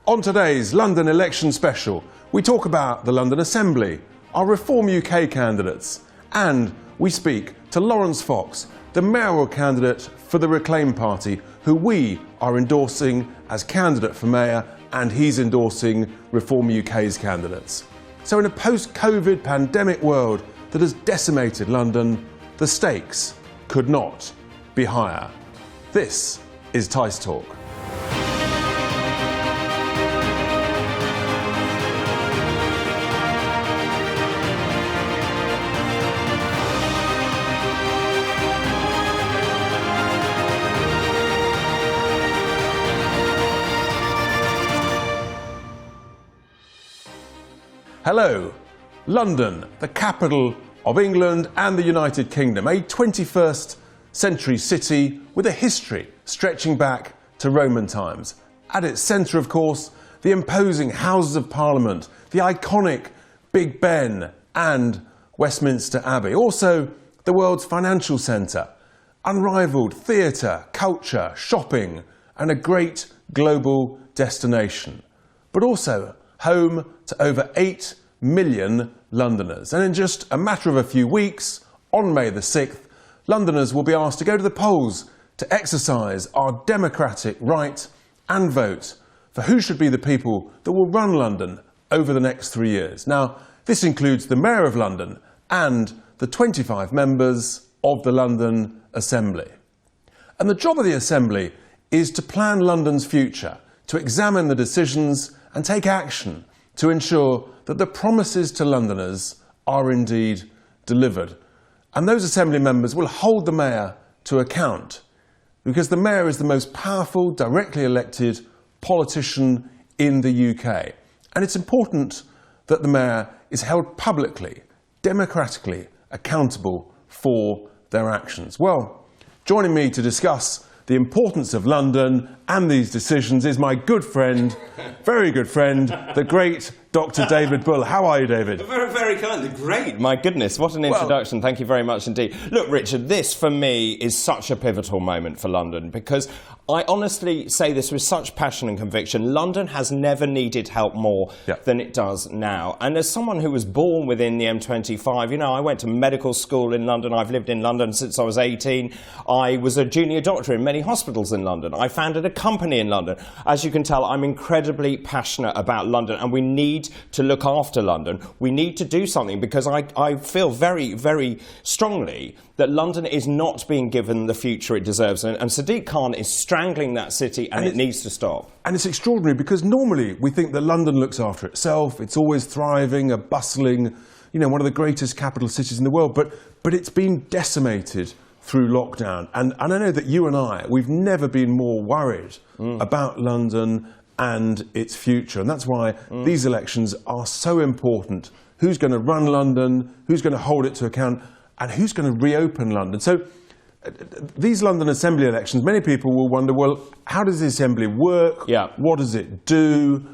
On today's London election special, we talk about the London Assembly, our Reform UK candidates, and we speak to Laurence Fox, the mayoral candidate for the Reclaim Party, who we are endorsing as candidate for mayor, and he's endorsing Reform UK's candidates. So in a post-COVID pandemic world that has decimated London, the stakes could not be higher. This is Tice Talk. Hello, London, the capital of England and the United Kingdom, a 21st century city with a history stretching back to Roman times. At its centre, of course, the imposing Houses of Parliament, the iconic Big Ben and Westminster Abbey. Also, the world's financial centre, unrivalled theatre, culture, shopping and a great global destination. But also home to over 8 million Londoners. And in just a matter of a few weeks, on May the 6th, Londoners will be asked to go to the polls to exercise our democratic right and vote for who should be the people that will run London over the next 3 years. Now, this includes the Mayor of London and the 25 members of the London Assembly. And the job of the Assembly is to plan London's future, to examine the decisions and take action to ensure that the promises to Londoners are indeed delivered. And those Assembly members will hold the Mayor to account, because the Mayor is the most powerful, directly elected politician in the UK. And it's important that the Mayor is held publicly, democratically accountable for their actions. Well, joining me to discuss the importance of London and these decisions is my good friend, very good friend, the great Dr. David Bull. How are you, David? Very, very kindly. Great. My goodness, what an introduction. Thank you very much indeed. Look, Richard, this for me is such a pivotal moment for London, because I honestly say this with such passion and conviction. London has never needed help more than it does now. And as someone who was born within the M25, you know, I went to medical school in London. I've lived in London since I was 18. I was a junior doctor in many hospitals in London. I founded a company in London. As you can tell, I'm incredibly passionate about London, and we need to look after London. We need to do something, because I feel very, very strongly that London is not being given the future it deserves. And Sadiq Khan is strangling that city, and it needs to stop. And it's extraordinary, because normally we think that London looks after itself. It's always thriving, a bustling, you know, one of the greatest capital cities in the world. But it's been decimated through lockdown. And I know that you and I, we've never been more worried about London and its future. And that's why these elections are so important. Who's going to run London? Who's going to hold it to account? And who's going to reopen London? So these London Assembly elections, many people will wonder, well, how does the Assembly work? What does it do?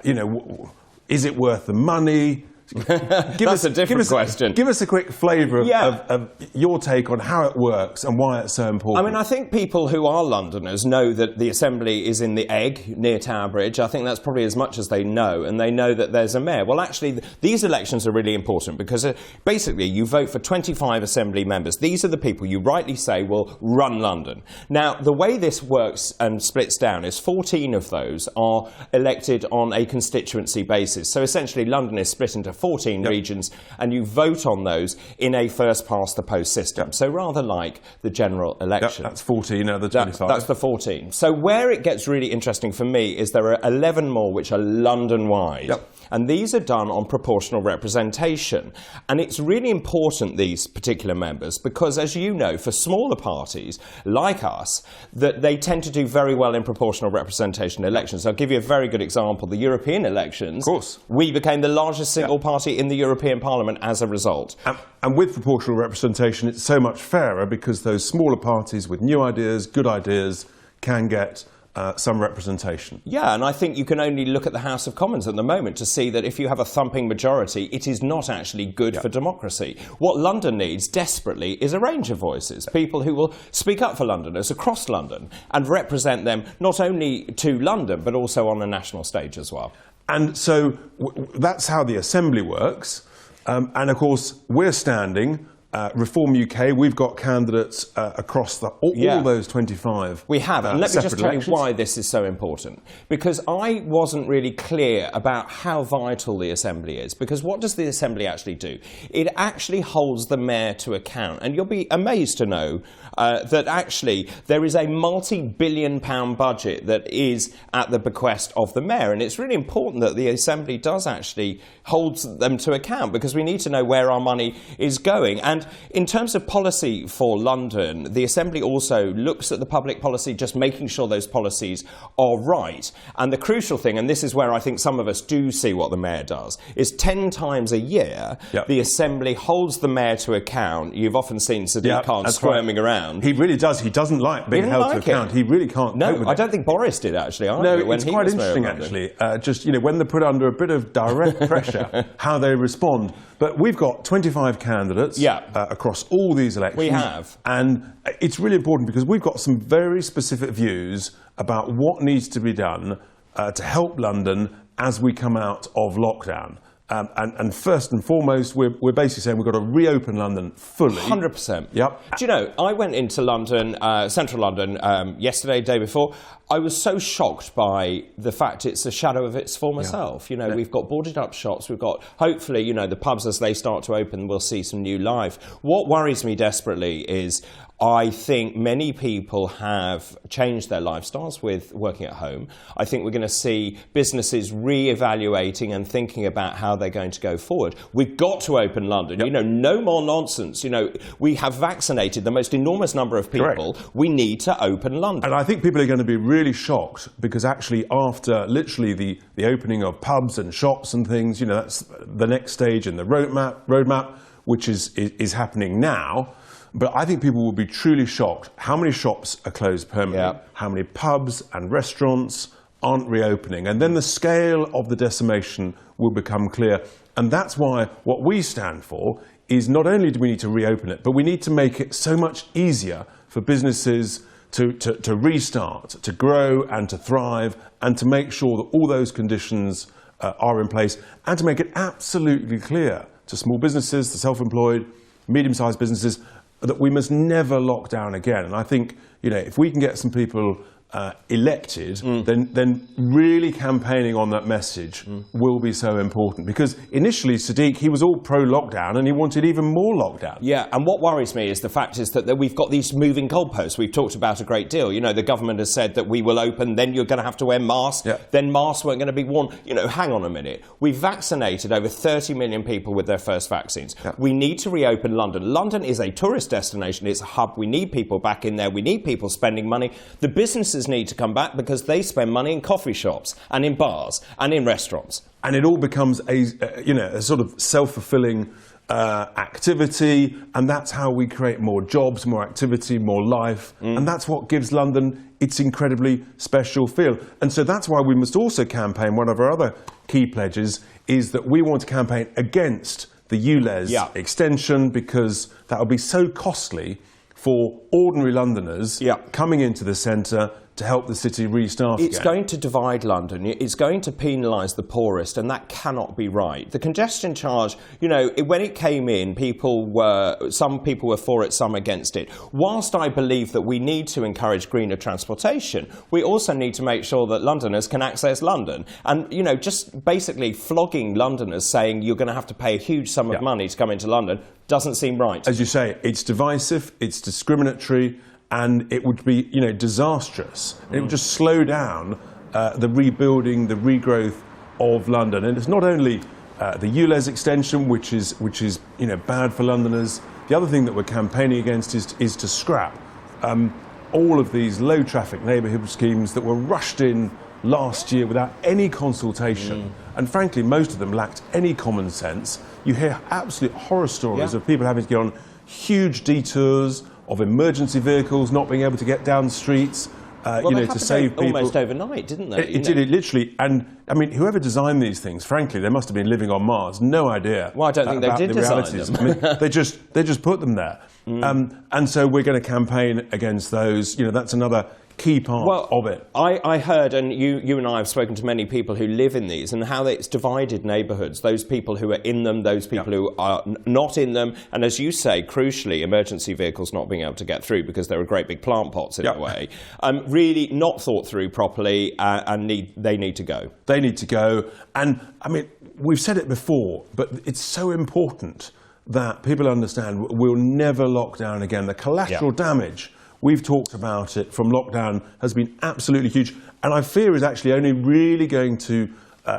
You know, is it worth the money? That's a different question. Give us a quick flavour of your take on how it works and why it's so important. I mean, I think people who are Londoners know that the Assembly is in the Egg near Tower Bridge. I think that's probably as much as they know, and they know that there's a mayor. Well, actually, these elections are really important, because basically you vote for 25 Assembly members. These are the people you rightly say will run London. Now, the way this works and splits down is 14 of those are elected on a constituency basis. So essentially, London is split into 14 regions, and you vote on those in a first-past-the-post system. So rather like the general election. That's 14 out of the 25. That's the 14. So where it gets really interesting for me is there are 11 more which are London-wide. And these are done on proportional representation. And it's really important, these particular members, because, as you know, for smaller parties like us, that they tend to do very well in proportional representation elections. I'll give you a very good example. The European elections, of course, we became the largest single party in the European Parliament as a result. And with proportional representation, it's so much fairer, because those smaller parties with new ideas, good ideas, can get some representation. Yeah, and I think you can only look at the House of Commons at the moment to see that if you have a thumping majority, it is not actually good for democracy. What London needs desperately is a range of voices, people who will speak up for Londoners across London and represent them not only to London but also on a national stage as well. And so that's how the Assembly works. And of course, we're standing. Reform UK, we've got candidates across all those 25. We have, and let me just tell elections. you why this is so important. Because I wasn't really clear about how vital the Assembly is. Because what does the Assembly actually do? It actually holds the Mayor to account. And you'll be amazed to know that actually there is a multi-billion-pound budget that is at the bequest of the Mayor. And it's really important that the Assembly does actually hold them to account, because we need to know where our money is going. And in terms of policy for London, the Assembly also looks at the public policy, just making sure those policies are right. And the crucial thing, and this is where I think some of us do see what the Mayor does, is 10 times a year, the Assembly holds the Mayor to account. You've often seen Sadiq Khan squirming around. He really does. He doesn't like being held to account. He really can't. No, I don't think Boris did, actually. No, it's quite interesting, actually. Just, when they're put under a bit of direct pressure, how they respond. But we've got 25 candidates across all these elections. We have. And it's really important because we've got some very specific views about what needs to be done to help London as we come out of lockdown. And first and foremost, we're basically saying we've got to reopen London fully. 100%. Yep. Do you know, I went into London, central London, yesterday, day before. I was so shocked by the fact it's a shadow of its former self. We've got boarded up shops. We've got, hopefully, the pubs as they start to open, we'll see some new life. What worries me desperately is I think many people have changed their lifestyles with working at home. I think we're going to see businesses re-evaluating and thinking about how they're going to go forward. We've got to open London. No more nonsense. We have vaccinated the most enormous number of people. Correct. We need to open London. And I think people are going to be really shocked because actually after literally the opening of pubs and shops and things, that's the next stage in the roadmap, which is happening now. But I think people will be truly shocked how many shops are closed permanently, how many pubs and restaurants aren't reopening. And then the scale of the decimation will become clear. And that's why what we stand for is not only do we need to reopen it, but we need to make it so much easier for businesses to restart, to grow and to thrive, and to make sure that all those conditions are in place, and to make it absolutely clear to small businesses, the self-employed, medium-sized businesses, that we must never lock down again. And I think, if we can get some people elected, then really campaigning on that message will be so important. Because initially, Sadiq, he was all pro-lockdown and he wanted even more lockdown. Yeah, and what worries me is the fact is that we've got these moving goalposts. We've talked about a great deal. The government has said that we will open, then you're going to have to wear masks, then masks weren't going to be worn. Hang on a minute. We've vaccinated over 30 million people with their first vaccines. We need to reopen London. London is a tourist destination. It's a hub. We need people back in there. We need people spending money. The businesses need to come back because they spend money in coffee shops and in bars and in restaurants. And it all becomes a sort of self-fulfilling activity, and that's how we create more jobs, more activity, more life, and that's what gives London its incredibly special feel. And so that's why we must also campaign. One of our other key pledges is that we want to campaign against the ULEZ extension, because that would be so costly for ordinary Londoners coming into the centre to help the city restart again. It's going to divide London. It's going to penalise the poorest, and that cannot be right. The congestion charge, when it came in, some people were for it, some against it. Whilst I believe that we need to encourage greener transportation, we also need to make sure that Londoners can access London. And, just basically flogging Londoners saying you're going to have to pay a huge sum of money to come into London doesn't seem right. As you say, it's divisive, it's discriminatory, and it would be, disastrous. It would just slow down the rebuilding, the regrowth of London. And it's not only the ULEZ extension, which is bad for Londoners. The other thing that we're campaigning against is to scrap all of these low traffic neighbourhood schemes that were rushed in last year without any consultation. And frankly, most of them lacked any common sense. You hear absolute horror stories of people having to get on huge detours, of emergency vehicles not being able to get down streets, to save people. Almost overnight, didn't they? It did, it literally. And, I mean, whoever designed these things, frankly, they must have been living on Mars. No idea. Well, I don't think they did design them. I mean, they just put them there. And so we're going to campaign against those. That's another key part of it. I heard, and you and I have spoken to many people who live in these, and how it's divided neighbourhoods. Those people who are in them, those people who are not in them, and as you say, crucially, emergency vehicles not being able to get through because there are great big plant pots in the way. Really not thought through properly, and they need to go. They need to go. And, I mean, we've said it before, but it's so important that people understand we'll never lock down again. The collateral damage, we've talked about it, from lockdown has been absolutely huge, and I fear is actually only really going to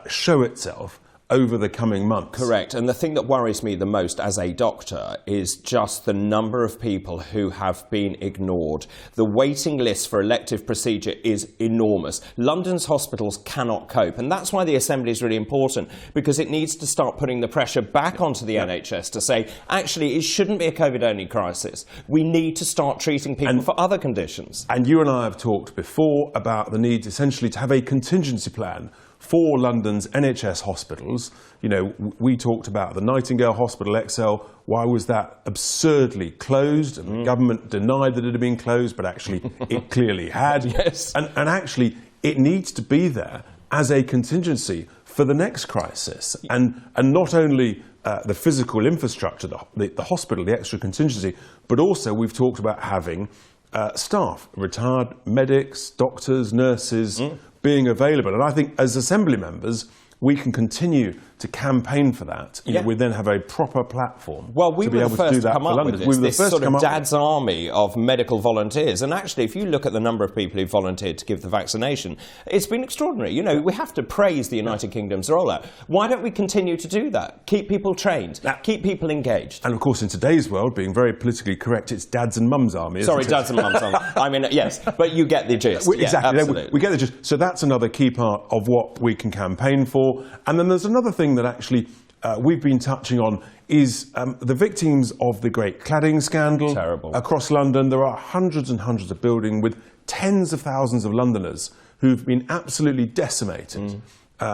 show itself over the coming months. Correct. And the thing that worries me the most as a doctor is just the number of people who have been ignored. The waiting list for elective procedure is enormous. London's hospitals cannot cope, and that's why the Assembly is really important, because it needs to start putting the pressure back onto the NHS to say, actually, it shouldn't be a COVID-only crisis. We need to start treating people for other conditions. And you and I have talked before about the need, essentially, to have a contingency plan for London's NHS hospitals. We talked about the Nightingale Hospital XL. Why was that absurdly closed? And the government denied that it had been closed, but actually it clearly had. And actually, it needs to be there as a contingency for the next crisis. And not only the physical infrastructure, the hospital, the extra contingency, but also we've talked about having staff, retired medics, doctors, nurses, being available. And I think as Assembly members, we can continue to campaign for that. We then have a proper platform to be able to do that for London. We were the first to come up with this dad's army of medical volunteers. And actually, if you look at the number of people who volunteered to give the vaccination, it's been extraordinary. We have to praise the United Kingdom's rollout. Why don't we continue to do that? Keep people trained, keep people engaged. And of course, in today's world, being very politically correct, it's dads and mums army. Sorry, dads and mums army. I mean, yes, but you get the gist. Exactly. Absolutely. We get the gist. So that's another key part of what we can campaign for. And then there's another thing that actually we've been touching on is the victims of the great cladding scandal. Terrible. Across London. There are hundreds and hundreds of buildings with tens of thousands of Londoners who've been absolutely decimated.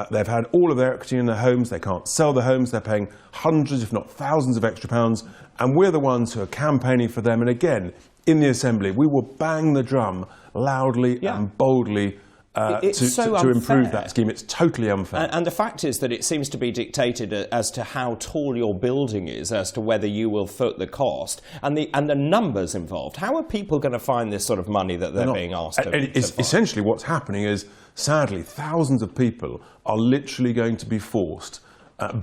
They've had all of their equity in their homes. They can't sell their homes. They're paying hundreds, if not thousands, of extra pounds. And we're the ones who are campaigning for them. And again, in the Assembly, we will bang the drum loudly and boldly to improve that scheme. It's totally unfair. And the fact is that it seems to be dictated as to how tall your building is, as to whether you will foot the cost, and the numbers involved. How are people going to find this sort of money that they're being asked to find? Essentially what's happening is, sadly, thousands of people are literally going to be forced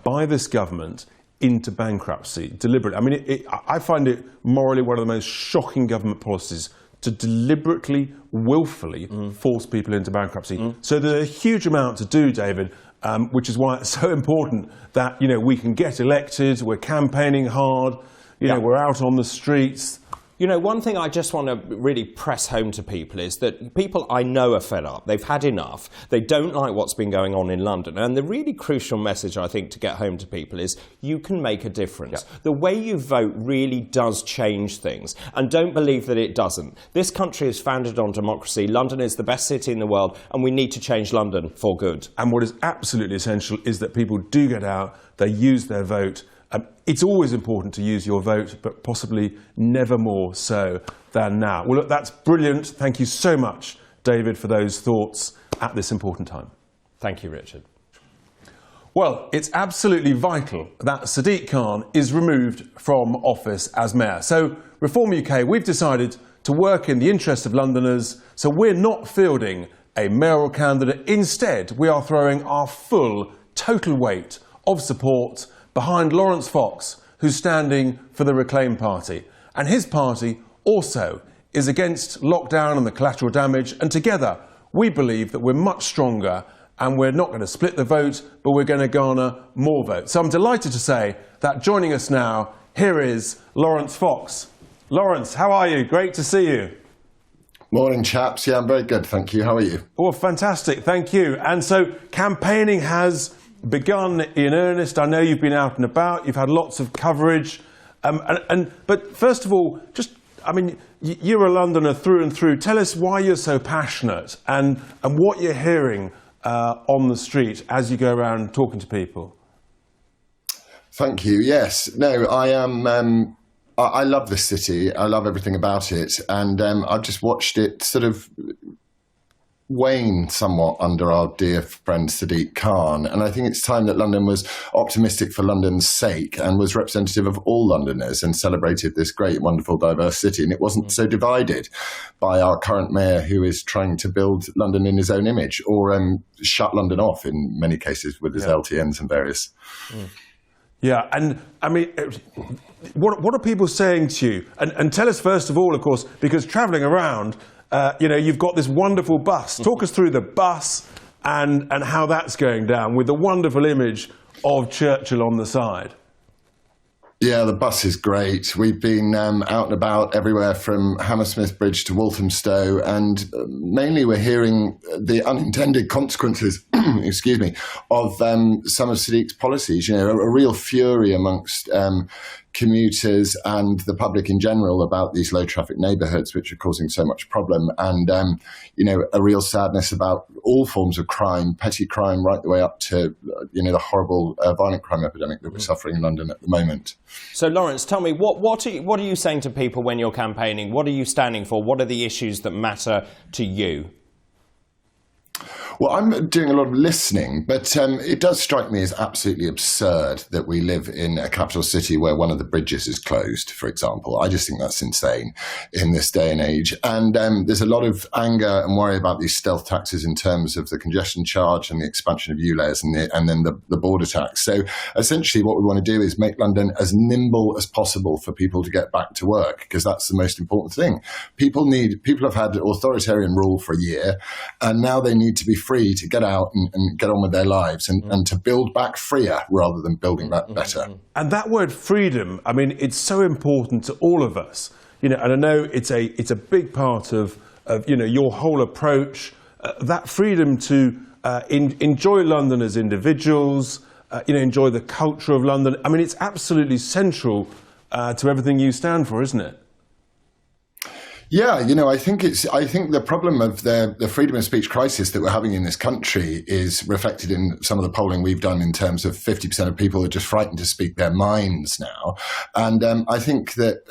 by this government into bankruptcy deliberately. I mean, I find it morally one of the most shocking government policies to deliberately, willfully force people into bankruptcy. So there's a huge amount to do, David, which is why it's so important that we can get elected. We're campaigning hard. We're out on the streets. One thing I just want to really press home to people is that people I know are fed up. They've had enough. They don't like what's been going on in London. And the really crucial message, I think, to get home to people is you can make a difference. The way you vote really does change things. And don't believe that it doesn't. This country is founded on democracy. London is the best city in the world, and we need to change London for good. And what is absolutely essential is that people do get out, they use their vote. It's always important to use your vote, but possibly never more so than now. Well, look, that's brilliant. Thank you so much, David, for those thoughts at this important time. Thank you, Richard. Well, it's absolutely vital that Sadiq Khan is removed from office as mayor. So, Reform UK, we've decided to work in the interest of Londoners, so we're not fielding a mayoral candidate. Instead, we are throwing our full, total weight of support behind Laurence Fox, who's standing for the Reclaim Party. And his party also is against lockdown and the collateral damage. And together, we believe that we're much stronger, and we're not going to split the vote, but we're going to garner more votes. So I'm delighted to say that joining us now, here is Laurence Fox. Laurence, how are you? Great to see you. Morning, chaps. Yeah, I'm very good, thank you. How are you? Oh, fantastic. Thank you. And so campaigning has begun in earnest. I know you've been out and about. You've had lots of coverage. But first of all, just I mean, you're a Londoner through and through. Tell us why you're so passionate and what you're hearing on the street as you go around talking to people. Thank you. Yes. No, I am. I love this city. I love everything about it. And I've just watched it sort of wane somewhat under our dear friend Sadiq Khan. And I think it's time that London was optimistic for London's sake and was representative of all Londoners and celebrated this great, wonderful, diverse city. And it wasn't so divided by our current mayor, who is trying to build London in his own image, or shut London off in many cases with his LTNs and various. Yeah, and I mean, what are people saying to you? And tell us first of all, of course, because travelling around, you've got this wonderful bus. Talk us through the bus and how that's going down with the wonderful image of Churchill on the side. Yeah, the bus is great. We've been out and about everywhere from Hammersmith Bridge to Walthamstow, and mainly we're hearing the unintended consequences, excuse me, of some of Sadiq's policies. A real fury amongst commuters and the public in general about these low traffic neighbourhoods, which are causing so much problem, and a real sadness about all forms of crime, petty crime, right the way up to the horrible violent crime epidemic that we're suffering in London at the moment. So, Laurence, tell me, what are you saying to people when you're campaigning? What are you standing for? What are the issues that matter to you? Well, I'm doing a lot of listening, but it does strike me as absolutely absurd that we live in a capital city where one of the bridges is closed, for example. I just think that's insane in this day and age. And there's a lot of anger and worry about these stealth taxes in terms of the congestion charge and the expansion of ULEZ and then the border tax. So essentially what we want to do is make London as nimble as possible for people to get back to work, because that's the most important thing. People have had authoritarian rule for a year, and now they need to be free to get out and get on with their lives and to build back freer rather than building back better. And that word freedom, I mean, it's so important to all of us. And I know it's a big part of your whole approach, that freedom to enjoy London as individuals, enjoy the culture of London. I mean, it's absolutely central to everything you stand for, isn't it? Yeah, I think the problem of the freedom of speech crisis that we're having in this country is reflected in some of the polling we've done in terms of 50% of people are just frightened to speak their minds now. And I think that,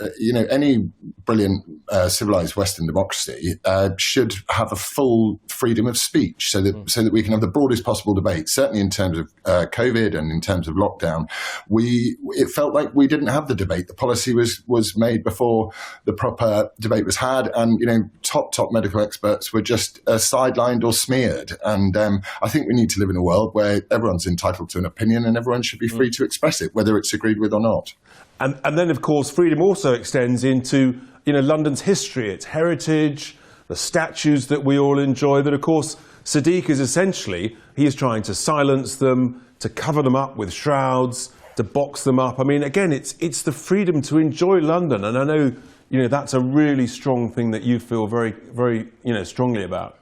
any brilliant civilized Western democracy should have a full freedom of speech so that we can have the broadest possible debate. Certainly in terms of COVID and in terms of lockdown, it felt like we didn't have the debate. The policy was made before the proper debate was had, and top medical experts were just sidelined or smeared. And I think we need to live in a world where everyone's entitled to an opinion and everyone should be free to express it, whether it's agreed with or not. And then, of course, freedom also extends into London's history, its heritage, the statues that we all enjoy. That, of course, Sadiq is trying to silence them, to cover them up with shrouds, to box them up. I mean, again, it's the freedom to enjoy London, and I know that's a really strong thing that you feel very, very strongly about.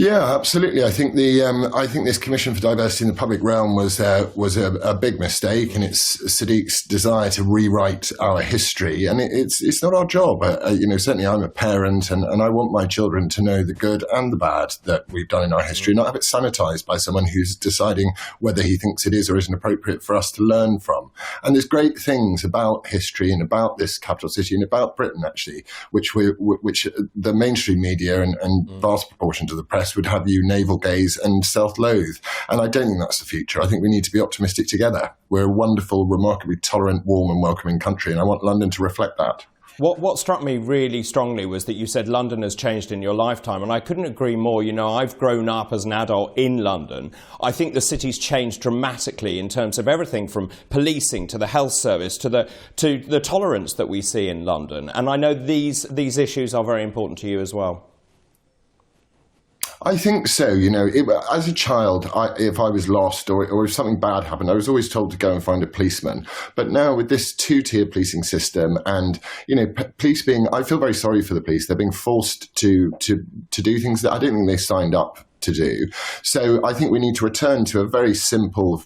Yeah, absolutely. I think this Commission for Diversity in the Public Realm was a big mistake, and it's Sadiq's desire to rewrite our history. And it's not our job. Certainly I'm a parent, and I want my children to know the good and the bad that we've done in our history, not have it sanitized by someone who's deciding whether he thinks it is or isn't appropriate for us to learn from. And there's great things about history and about this capital city and about Britain, actually, which the mainstream media and vast proportions of the press would have you navel gaze and self-loathe. And I don't think that's the future. I think we need to be optimistic together. We're a wonderful, remarkably tolerant, warm and welcoming country, and I want London to reflect that. What struck me really strongly was that you said London has changed in your lifetime, and I couldn't agree more. I've grown up as an adult in London. I think the city's changed dramatically in terms of everything from policing to the health service to the tolerance that we see in London. And I know these issues are very important to you as well. I think so. As a child, if I was lost or if something bad happened, I was always told to go and find a policeman. But now with this two-tier policing system and, police I feel very sorry for the police. They're being forced to do things that I don't think they signed up to do. So I think we need to return to a very simple,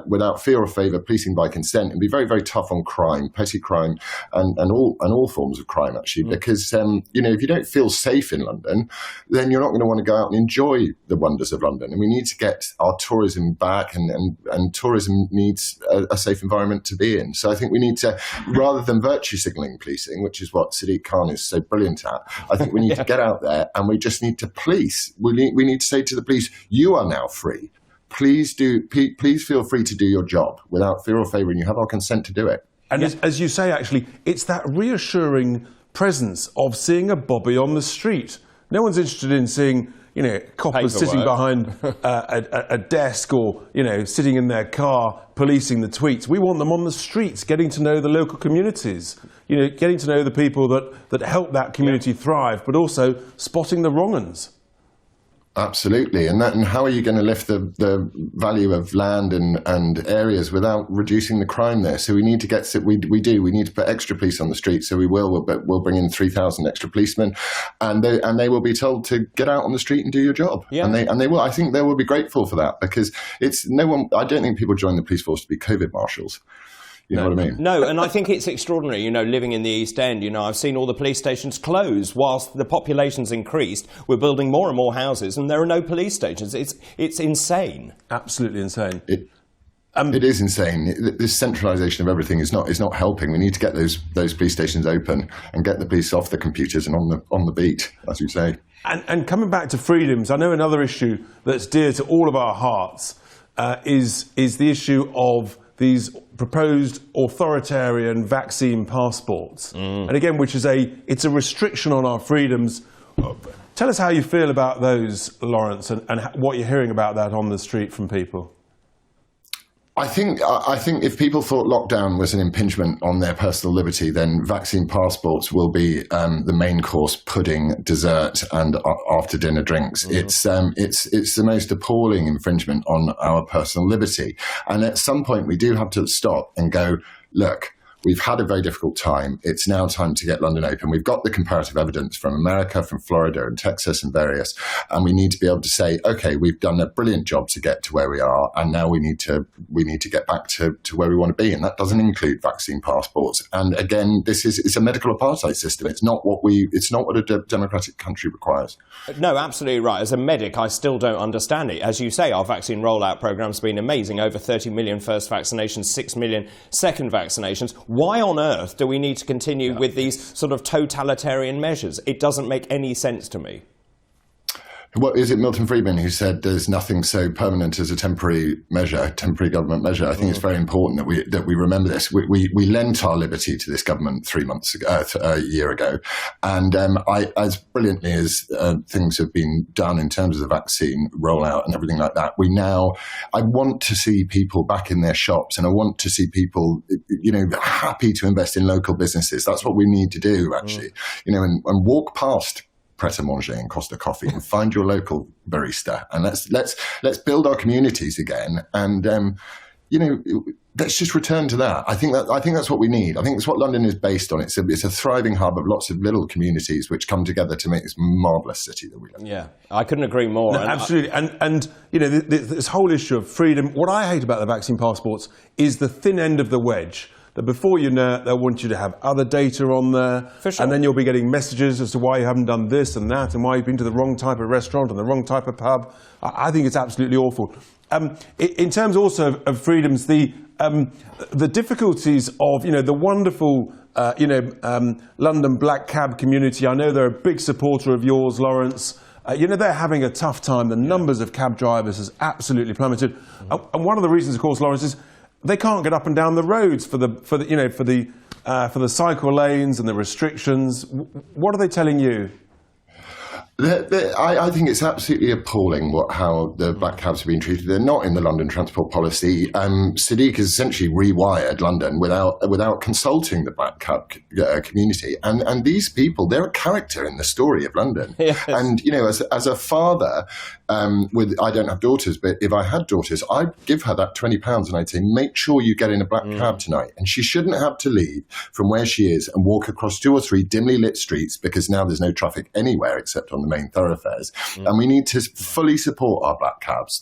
without fear or favour, policing by consent, and be very, very tough on crime, petty crime, and all forms of crime, actually, because if you don't feel safe in London, then you're not going to want to go out and enjoy the wonders of London. And we need to get our tourism back, and tourism needs a safe environment to be in. So I think we need to, rather than virtue signalling policing, which is what Sadiq Khan is so brilliant at, I think we need to get out there and we just need to police. We need to say to the police, you are now free. Please feel free to do your job without fear or favour, and you have our consent to do it. And as you say, actually, it's that reassuring presence of seeing a bobby on the street. No one's interested in seeing, coppers sitting behind a desk or, sitting in their car policing the tweets. We want them on the streets, getting to know the local communities, getting to know the people that help that community thrive, but also spotting the wrong-uns. Absolutely, and how are you going to lift the value of land and areas without reducing the crime there? So we need to we need to put extra police on the street. So we'll bring in 3,000 extra policemen, and they will be told to get out on the street and do your job. Yeah. And they will. I think they will be grateful for that, because I don't think people join the police force to be COVID marshals. You know what I mean? No, and I think it's extraordinary, living in the East End, I've seen all the police stations close whilst the population's increased. We're building more and more houses and there are no police stations. It's insane. Absolutely insane. It is insane. This centralisation of everything is not helping. We need to get those police stations open and get the police off the computers and on the beat, as you say. And coming back to freedoms, I know another issue that's dear to all of our hearts is the issue of these proposed authoritarian vaccine passports. And again, it's a restriction on our freedoms. Tell us how you feel about those, Laurence, and what you're hearing about that on the street from people. I think if people thought lockdown was an impingement on their personal liberty, then vaccine passports will be the main course pudding, dessert, and after dinner drinks. It's the most appalling infringement on our personal liberty. And at some point, we do have to stop and go, look, we've had a very difficult time. It's now time to get London open. We've got the comparative evidence from America, from Florida and Texas and various, and we need to be able to say, okay, we've done a brilliant job to get to where we are, and now we need to get back to where we want to be. And that doesn't include vaccine passports. And again, it's a medical apartheid system. It's not what a democratic country requires. No, absolutely right. As a medic, I still don't understand it. As you say, our vaccine rollout program's been amazing. Over 30 million first vaccinations, 6 million second vaccinations. Why on earth do we need to continue with these sort of totalitarian measures? It doesn't make any sense to me. What is it, Milton Friedman, who said there's nothing so permanent as a temporary government measure? I think it's very important that we remember this. We lent our liberty to this government 3 months ago, a year ago, and as brilliantly as things have been done in terms of the vaccine rollout and everything like that, I want to see people back in their shops, and I want to see people, happy to invest in local businesses. That's what we need to do, actually, and walk past Pret-a-Manger and Costa Coffee and find your local barista, and let's build our communities again, and let's just return to that. I think that's what we need. I think that's what London is based on. It's a thriving hub of lots of little communities which come together to make this marvellous city that we live in. Yeah, I couldn't agree more. No, absolutely. And this whole issue of freedom, what I hate about the vaccine passports is the thin end of the wedge. That before you know it, they'll want you to have other data on there. For sure. And then you'll be getting messages as to why you haven't done this and that, and why you've been to the wrong type of restaurant and the wrong type of pub. I think it's absolutely awful. In terms also of freedoms, the difficulties of the wonderful London black cab community. I know they're a big supporter of yours, Laurence. They're having a tough time. The numbers of cab drivers has absolutely plummeted. And one of the reasons, of course, Laurence, is they can't get up and down the roads for the cycle lanes and the restrictions. What are they telling you? I think it's absolutely appalling how the black cabs have been treated. They're not in the London transport policy. Sadiq has essentially rewired London without consulting the black cab community. And these people, they're a character in the story of London. Yes. And as a father, I don't have daughters, but if I had daughters, I'd give her that £20 and I'd say, make sure you get in a black cab tonight. And she shouldn't have to leave from where she is and walk across 2 or 3 dimly lit streets because now there's no traffic anywhere except on the main thoroughfares. And we need to fully support our black cabs.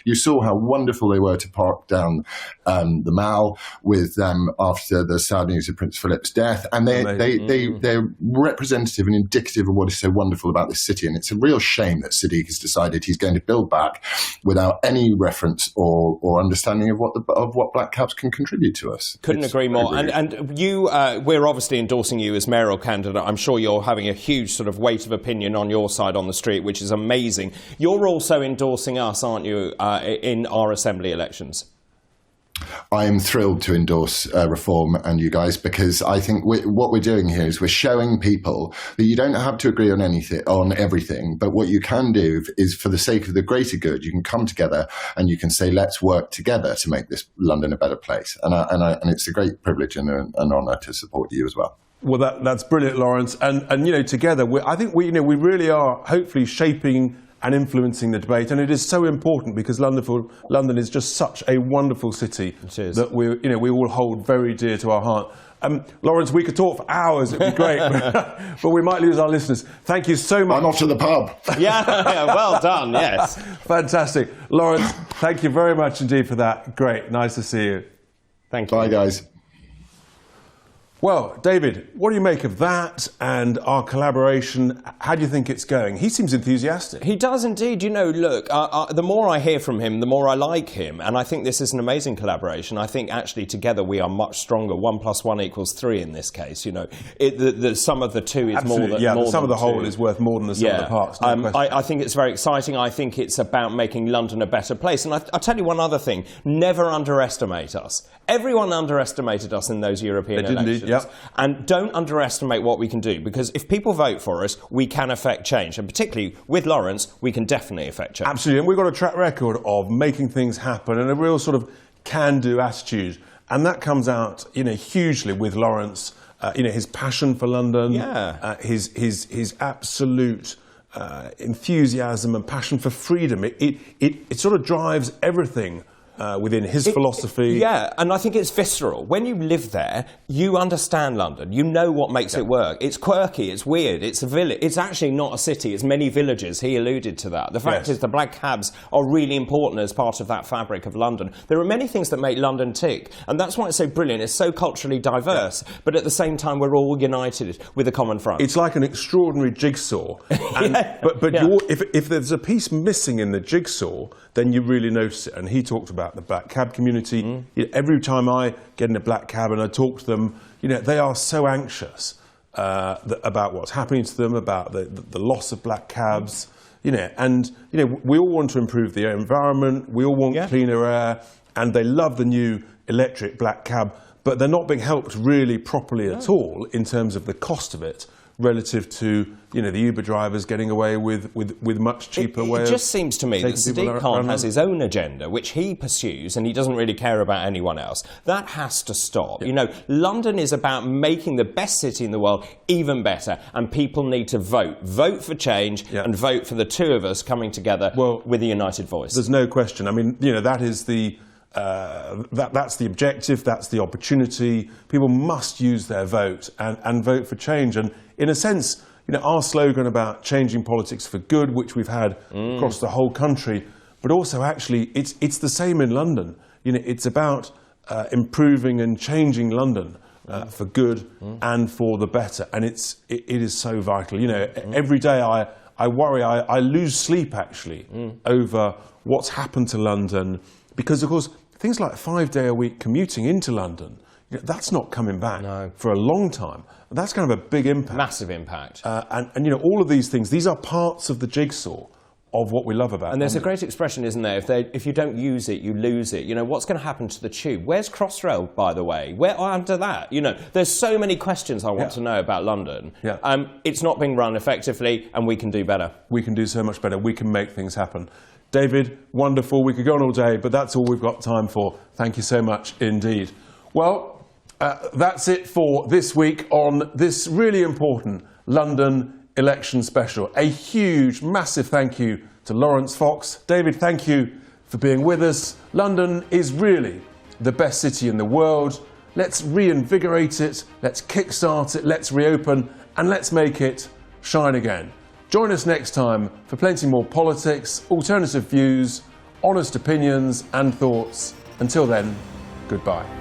You saw how wonderful they were to park down the Mall with them after the sad news of Prince Philip's death. And they're representative and indicative of what is so wonderful about this city. And it's a real shame that Sadiq has decided he's going to build back without any reference or understanding of what black cabs can contribute to us. Couldn't agree more. And you, we're obviously endorsing you as mayoral candidate. I'm sure you're having a huge sort of weight of opinion on your side on the street, which is amazing. You're also endorsing us, aren't you, in our assembly elections? I am thrilled to endorse reform and you guys, because I think what we're doing here is we're showing people that you don't have to agree on everything, but what you can do is, for the sake of the greater good, you can come together and you can say, let's work together to make this London a better place. And it's a great privilege and an honour to support you as well. Well, that's brilliant, Laurence. And you know, together, I think we really are hopefully shaping and influencing the debate, and it is so important because London is just such a wonderful city that we all hold very dear to our heart. Laurence, we could talk for hours, it'd be great, but we might lose our listeners. Thank you so much. I'm off to the pub. Yeah, well done, yes. Fantastic. Laurence, thank you very much indeed for that. Great, nice to see you. Thank you. Bye, guys. Well, David, what do you make of that and our collaboration? How do you think it's going? He seems enthusiastic. He does indeed. You know, look, the more I hear from him, the more I like him. And I think this is an amazing collaboration. I think actually together we are much stronger. 1 + 1 = 3 in this case. You know, the sum of the two is Absolutely, more than the sum of the two. whole is worth more than the sum of the parts. No I think it's very exciting. I think it's about making London a better place. And I'll tell you one other thing. Never underestimate us. Everyone underestimated us in those European elections. Yep. And don't underestimate what we can do, because if people vote for us, we can affect change. And particularly with Laurence, we can definitely affect change. Absolutely. And we've got a track record of making things happen and a real sort of can-do attitude. And that comes out, you know, hugely with Laurence, you know, his passion for London, his absolute enthusiasm and passion for freedom. It sort of drives everything within his philosophy. And I think it's visceral. When you live there, you understand London. You know what makes it work. It's quirky, it's weird, it's a village. It's actually not a city, it's many villages. He alluded to that. The fact is the black cabs are really important as part of that fabric of London. There are many things that make London tick, and that's why it's so brilliant. It's so culturally diverse, but at the same time we're all united with a common front. It's like an extraordinary jigsaw. If there's a piece missing in the jigsaw, then you really notice it. And he talked about the black cab community. You know, every time I get in a black cab and I talk to them, you know, they are so anxious about what's happening to them, about the loss of black cabs, you know, and you know, we all want to improve the environment, we all want cleaner air, and they love the new electric black cab, but they're not being helped really properly at all in terms of the cost of it, relative to, you know, the Uber drivers getting away with much cheaper ways. It just seems to me that Sadiq Khan has his own agenda, which he pursues, and he doesn't really care about anyone else. That has to stop. You know, London is about making the best city in the world even better, and people need to vote. Vote for change and vote for the two of us coming together with a united voice. There's no question. I mean, you know, that is that's the objective, that's the opportunity. People must use their vote and vote for change. And in a sense, you know, our slogan about changing politics for good, which we've had across the whole country, but also actually it's the same in London. You know, it's about improving and changing London for good and for the better. And it is so vital. You know, every day I worry, I lose sleep actually over what's happened to London, because of course things like 5-day-a-week commuting into London, you know, that's not coming back for a long time. That's kind of a big impact. Massive impact. And you know, all of these things, these are parts of the jigsaw of what we love about And there's a great expression, isn't there? If you don't use it, you lose it. You know, what's going to happen to the tube? Where's Crossrail, by the way? Where under that? You know, there's so many questions I want to know about London. It's not being run effectively, and we can do better. We can do so much better. We can make things happen. David, wonderful. We could go on all day, but that's all we've got time for. Thank you so much indeed. Well, that's it for this week on this really important London election special. A huge, massive thank you to Laurence Fox. David, thank you for being with us. London is really the best city in the world. Let's reinvigorate it, let's kickstart it, let's reopen, and let's make it shine again. Join us next time for plenty more politics, alternative views, honest opinions and thoughts. Until then, goodbye.